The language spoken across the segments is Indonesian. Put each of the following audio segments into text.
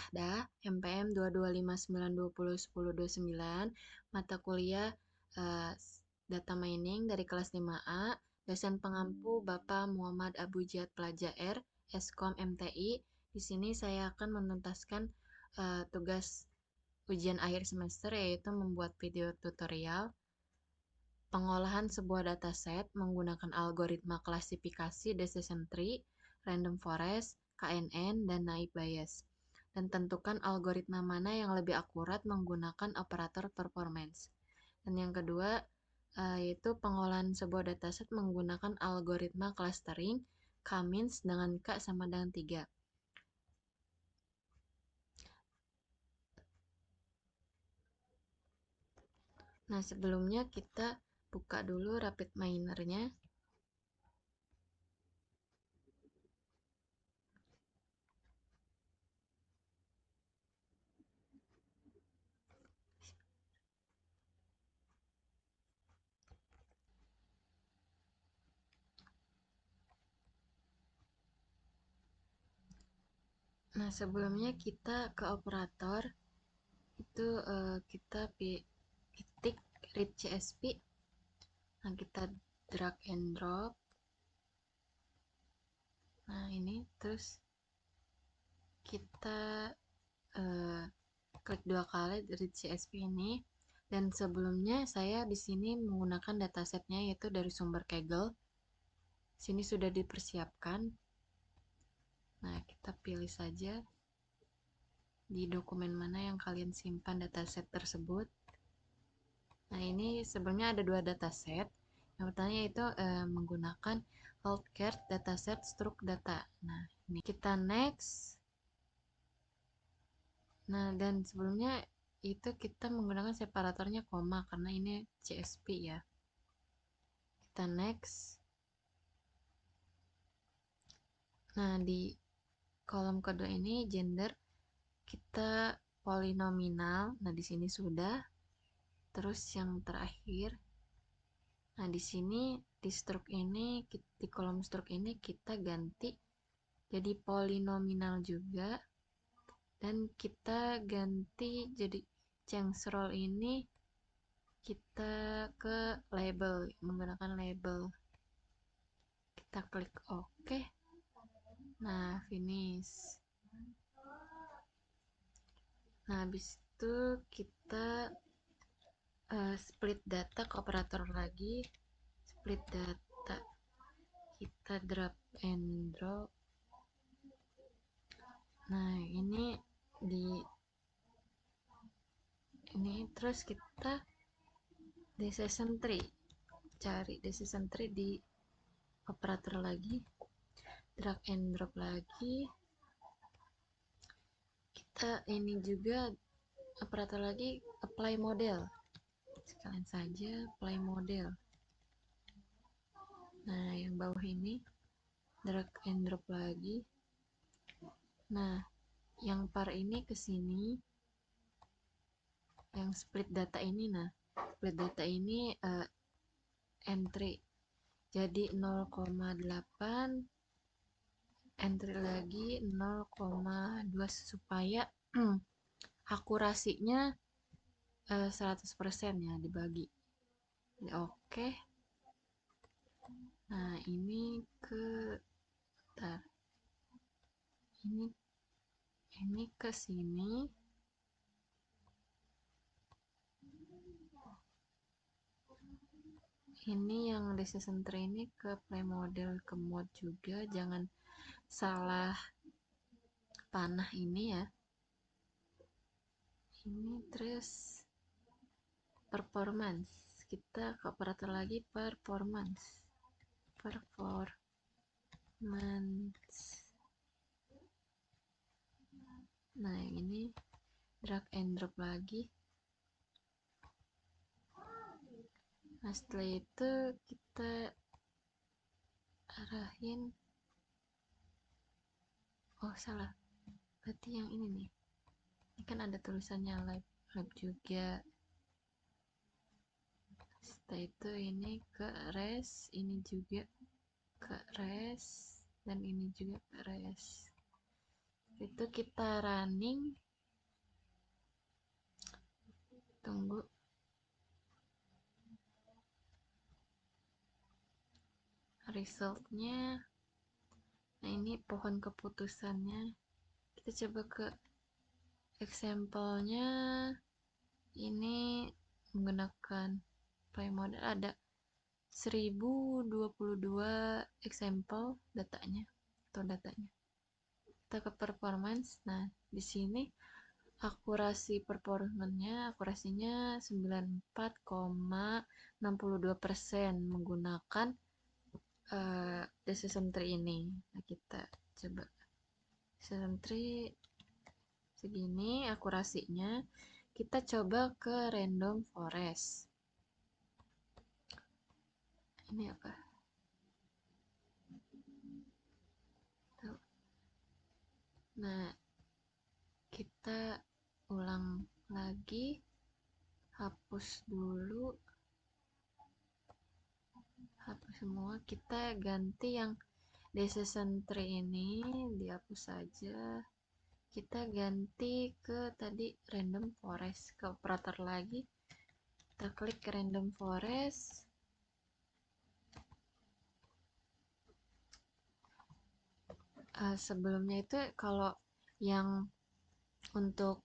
Syahda, MPM 22592101029, mata kuliah Data Mining dari kelas 5A, dosen pengampu Bapak Muhammad Abu Jihad Plaja R, Eskom MTI. Di sini saya akan menuntaskan tugas ujian akhir semester, yaitu membuat video tutorial pengolahan sebuah dataset menggunakan algoritma klasifikasi decision tree, random forest, KNN, dan naive Bayes. Dan tentukan algoritma mana yang lebih akurat menggunakan operator performance. Dan yang kedua, yaitu pengolahan sebuah dataset menggunakan algoritma clustering, K-means dengan K sama dengan 3. Nah, sebelumnya kita buka dulu RapidMiner-nya. Nah, sebelumnya kita ke operator, itu kita ketik read CSV. Nah, kita drag and drop. Nah, ini terus kita klik 2 kali read CSV ini. Dan sebelumnya saya di sini menggunakan datasetnya yaitu dari sumber Kaggle. Sini sudah dipersiapkan. Nah, kita pilih saja di dokumen mana yang kalian simpan dataset tersebut. Nah, ini sebenarnya ada 2 dataset. Yang pertama yaitu menggunakan healthcare dataset struct data. Nah, ini kita next. Nah, dan sebelumnya itu kita menggunakan separatornya koma karena ini CSV ya. Kita next. Nah, di kolom kedua ini gender kita polinominal. Nah, di sini sudah. Terus yang terakhir, nah di sini di struct ini, di kolom struct ini kita ganti jadi polinominal juga, dan kita ganti jadi change role ini kita ke label, menggunakan label. Kita klik OK. Nah, finish. Nah, habis itu kita split data ke operator lagi. Split data, kita drag and drop. Nah, ini terus kita decision tree, cari decision tree di operator lagi, drag and drop lagi. Kita ini juga operator lagi, apply model, sekalian saja apply model. Nah, yang bawah ini drag and drop lagi. Nah, yang par ini ke sini, yang split data ini. Nah, split data ini entry jadi 0,8, entry lagi 0,2 supaya akurasinya 100% ya dibagi. Oke. Nah, ini ini ke sini. Ini yang decision tree ini ke play model, ke mode juga, jangan salah panah ini ya. Ini terus performance, kita ke operator lagi performance. Nah, yang ini drag and drop lagi. Nah, setelah itu kita arahin, oh salah, berarti yang ini nih, ini kan ada tulisannya live juga. Setelah itu ini ke res, ini juga ke res, dan ini juga ke res. Itu kita running, tunggu. Resultnya, nah ini pohon keputusannya. Kita coba ke example-nya. Ini menggunakan play model, ada 1022 example datanya atau datanya. Kita ke performance. Nah, di sini akurasinya 94,62% menggunakan decision tree ini. Nah, kita coba decision tree segini akurasinya. Kita coba ke random forest. Ini apa? Nah, kita ulang lagi, hapus dulu, hapus semua. Kita ganti yang decision tree ini, dihapus saja. Kita ganti ke tadi random forest, ke operator lagi. Kita klik random forest. Sebelumnya itu kalau yang untuk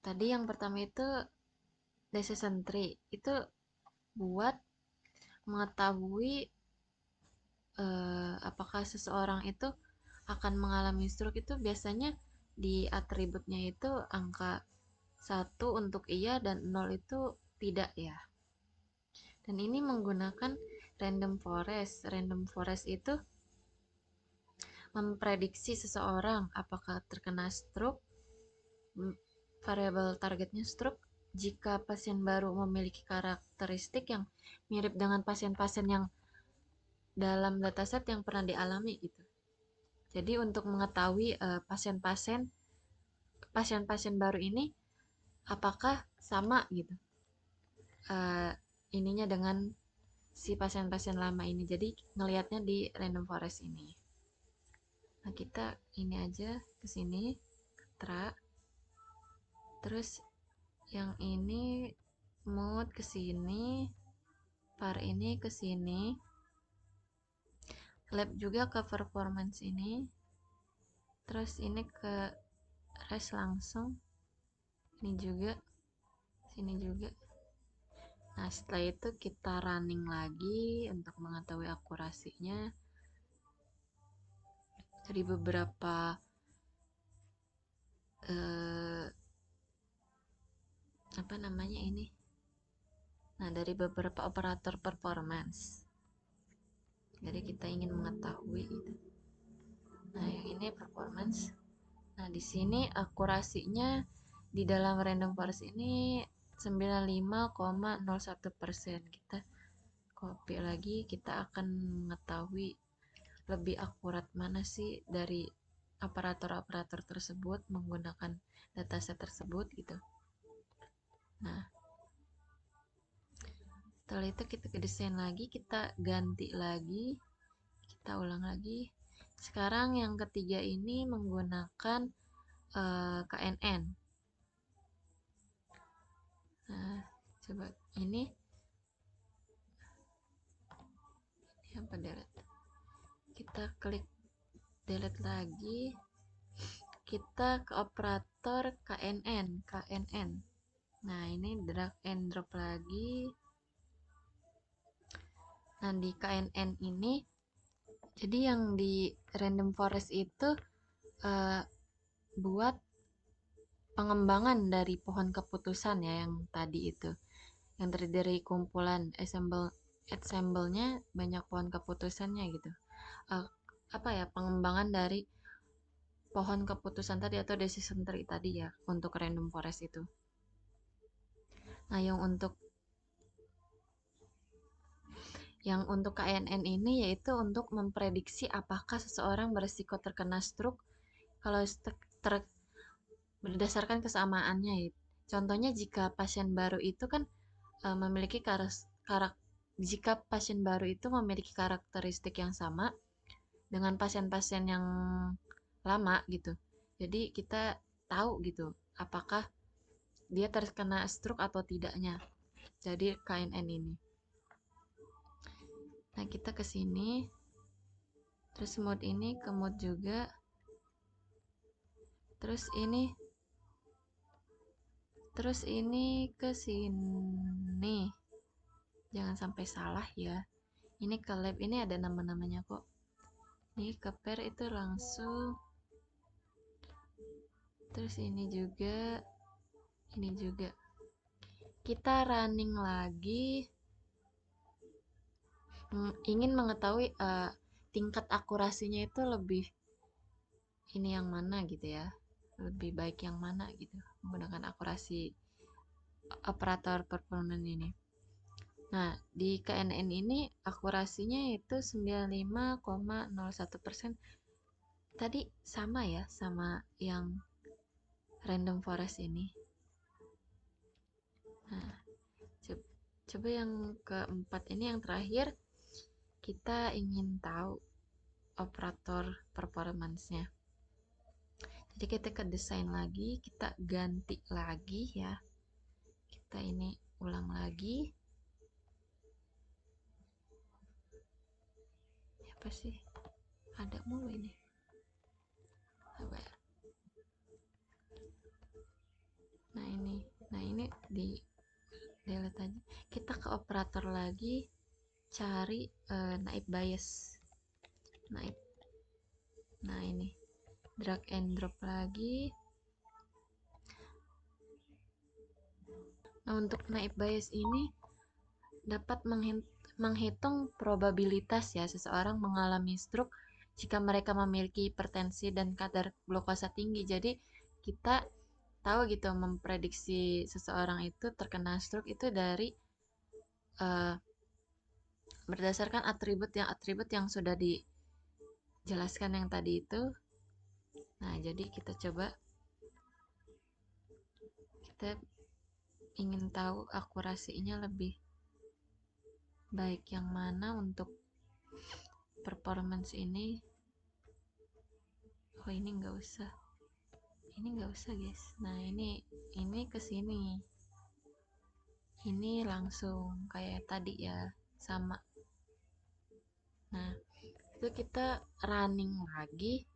tadi yang pertama itu decision tree itu buat mengetahui apakah seseorang itu akan mengalami stroke. Itu biasanya di atributnya itu angka 1 untuk iya dan 0 itu tidak ya. Dan ini menggunakan random forest. Random forest itu memprediksi seseorang apakah terkena stroke, variabel targetnya stroke, jika pasien baru memiliki karakteristik yang mirip dengan pasien-pasien yang dalam dataset yang pernah dialami gitu. Jadi untuk mengetahui pasien-pasien baru ini apakah sama gitu ininya dengan si pasien-pasien lama ini. Jadi ngelihatnya di random forest ini. Nah, kita ini aja ke sini, terus yang ini mode ke sini, var ini ke sini, lab juga ke performance ini, terus ini ke rest langsung, ini juga, sini juga. Nah, setelah itu kita running lagi untuk mengetahui akurasinya. Dari beberapa apa namanya ini? Nah, dari beberapa operator performance. Jadi kita ingin mengetahui itu. Nah, yang ini performance. Nah, di sini akurasinya di dalam random forest ini 95,01%. Kita copy lagi, kita akan mengetahui lebih akurat mana sih dari operator-operator tersebut menggunakan dataset tersebut gitu. Nah, setelah itu kita ke desain lagi, kita ganti lagi, kita ulang lagi. Sekarang yang ketiga ini menggunakan KNN. Nah, coba ini apa, delete. Kita klik delete lagi, kita ke operator KNN. Nah, ini drag and drop lagi. Nah, di KNN ini, jadi yang di random forest itu buat pengembangan dari pohon keputusan ya, yang tadi itu, yang terdiri dari kumpulan assemble-nya banyak pohon keputusannya gitu. Apa ya, pengembangan dari pohon keputusan tadi atau decision tree tadi ya untuk random forest itu. Nah, yang untuk KNN ini yaitu untuk memprediksi apakah seseorang berisiko terkena stroke kalau berdasarkan kesamaannya ya. Contohnya jika pasien baru itu kan memiliki jika pasien baru itu memiliki karakteristik yang sama dengan pasien-pasien yang lama gitu. Jadi kita tahu gitu apakah dia terkena stroke atau tidaknya. Jadi KNN ini. Nah, kita ke sini. Terus mode ini ke mode juga. Terus ke sini. Jangan sampai salah ya. Ini ke lab ini ada nama-namanya kok. Ini ke pair itu langsung. Terus ini juga. Kita running lagi. Ingin mengetahui tingkat akurasinya itu lebih ini yang mana gitu ya. Lebih baik yang mana gitu. Menggunakan akurasi operator performance ini. Nah, di KNN ini akurasinya itu 95,01%. Tadi sama ya sama yang random forest ini. Nah, coba yang keempat ini yang terakhir, kita ingin tahu operator performance-nya. Jadi kita ke desain lagi, kita ganti lagi ya. Kita ini ulang lagi. Apa sih? Ada mulu ini. Apa ya? Nah ini di delete aja. Kita ke operator lagi, cari naib bias. Naib. Nah ini drag and drop lagi. Nah untuk naib bias ini dapat menghitung probabilitas ya seseorang mengalami stroke jika mereka memiliki hipertensi dan kadar glukosa tinggi. Jadi kita tahu gitu memprediksi seseorang itu terkena stroke itu dari berdasarkan atribut yang sudah dijelaskan yang tadi itu. Nah, jadi kita coba, kita ingin tahu akurasinya lebih baik yang mana untuk performance ini. Oh, ini nggak usah guys. Nah, ini ke sini. Ini langsung kayak tadi ya, sama. Nah, itu kita running lagi.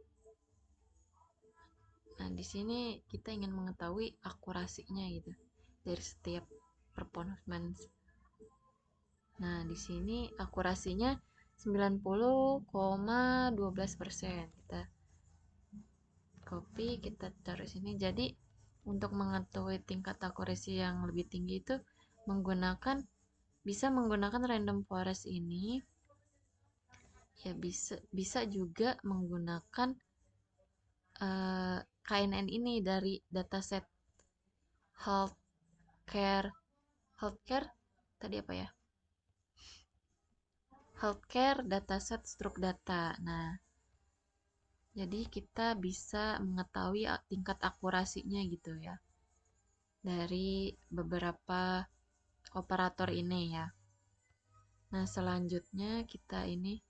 Nah, di sini kita ingin mengetahui akurasinya gitu dari setiap performance. Nah, di sini akurasinya 90,12%. Kita copy, kita taruh sini. Jadi, untuk mengetahui tingkat akurasi yang lebih tinggi itu bisa menggunakan random forest ini. Ya bisa juga menggunakan KNN ini dari dataset healthcare tadi apa ya? Healthcare dataset stroke data. Nah, jadi kita bisa mengetahui tingkat akurasinya gitu ya dari beberapa operator ini ya. Nah, selanjutnya kita ini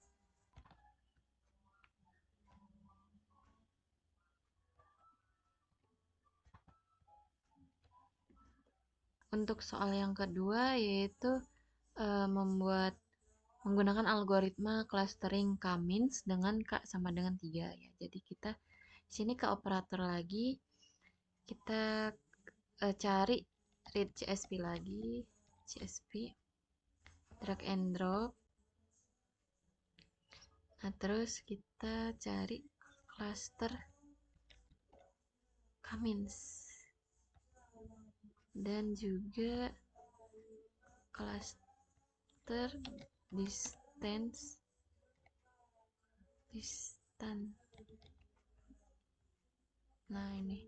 untuk soal yang kedua yaitu menggunakan algoritma clustering K-means dengan K sama dengan 3 ya. Jadi kita sini ke operator lagi, kita cari read CSV lagi, CSV, drag and drop. Nah, terus kita cari cluster K-means dan juga cluster distance. Nah, ini.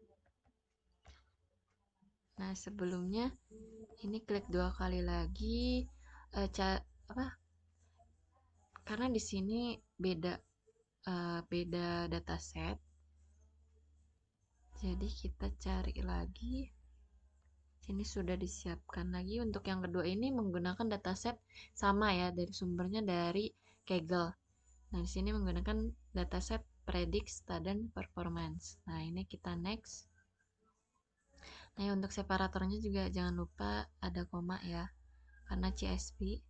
Nah, sebelumnya ini klik 2 kali lagi karena di sini beda dataset. Jadi kita cari lagi. Sini sudah disiapkan lagi. Untuk yang kedua ini menggunakan dataset sama ya, dari sumbernya dari Kaggle. Nah, di sini menggunakan dataset predict student performance. Nah, ini kita next. Nah, untuk separatornya juga jangan lupa ada koma ya, karena CSP.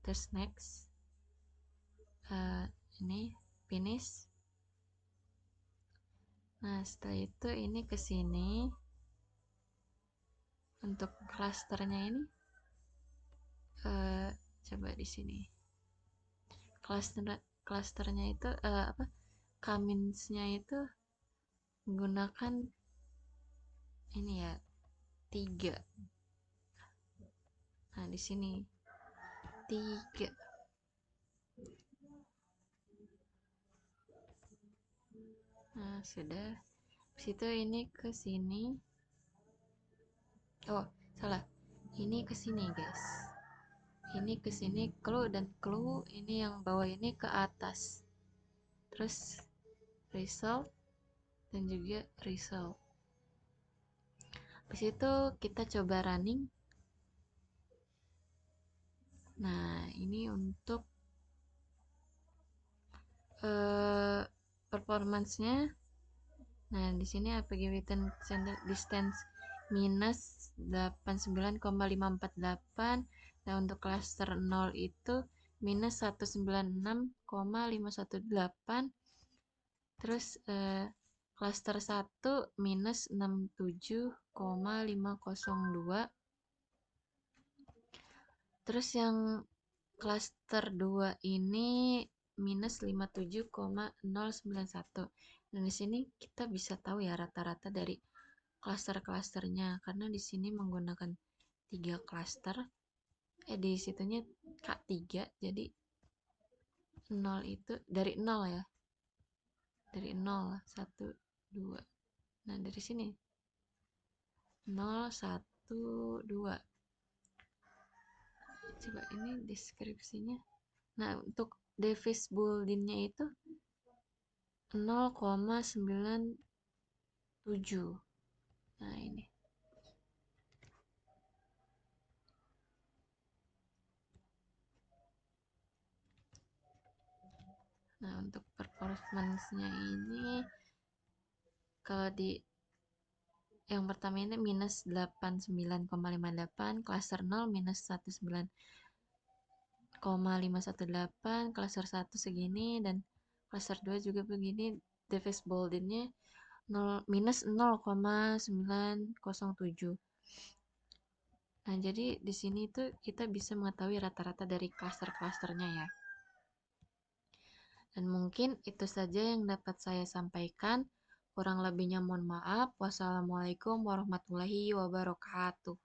Terus next. Ini finish. Nah, setelah itu ini ke sini. Untuk klasternya ini coba di sini. Klasternya itu Kaminsnya itu menggunakan ini ya, 3. Nah, di sini 3. Nah, sudah. Situ ini ke sini. Oh, salah. Ini ke sini, guys. Ini ke sini clue dan clue, ini yang bawah ini ke atas. Terus result dan juga result. Habis itu kita coba running. Nah, ini untuk performance-nya. Nah, di sini APG within distance minus 89,548. Nah, untuk cluster 0 itu minus 196,518. Terus cluster 1 minus 67,502. Terus yang cluster 2 ini minus 57,091. Dan di sini kita bisa tahu ya rata-rata dari klaster-klasternya, karena di sini menggunakan 3 klaster. Di situnya K3, jadi 0 itu dari 0 ya. Dari 0, 1, 2. Nah, dari sini 0, 1, 2. Coba ini deskripsinya. Nah, untuk device boolean-nya itu 0,97. Nah, ini. Nah, untuk performance-nya ini kalau di yang pertama ini minus 89,58, cluster 0 minus 19,518, cluster 1 segini, dan cluster 2 juga begini. Device boolean-nya minus 0,907. Nah, jadi di sini tuh kita bisa mengetahui rata-rata dari klaster-klasternya ya. Dan mungkin itu saja yang dapat saya sampaikan. Kurang lebihnya mohon maaf. Wassalamualaikum warahmatullahi wabarakatuh.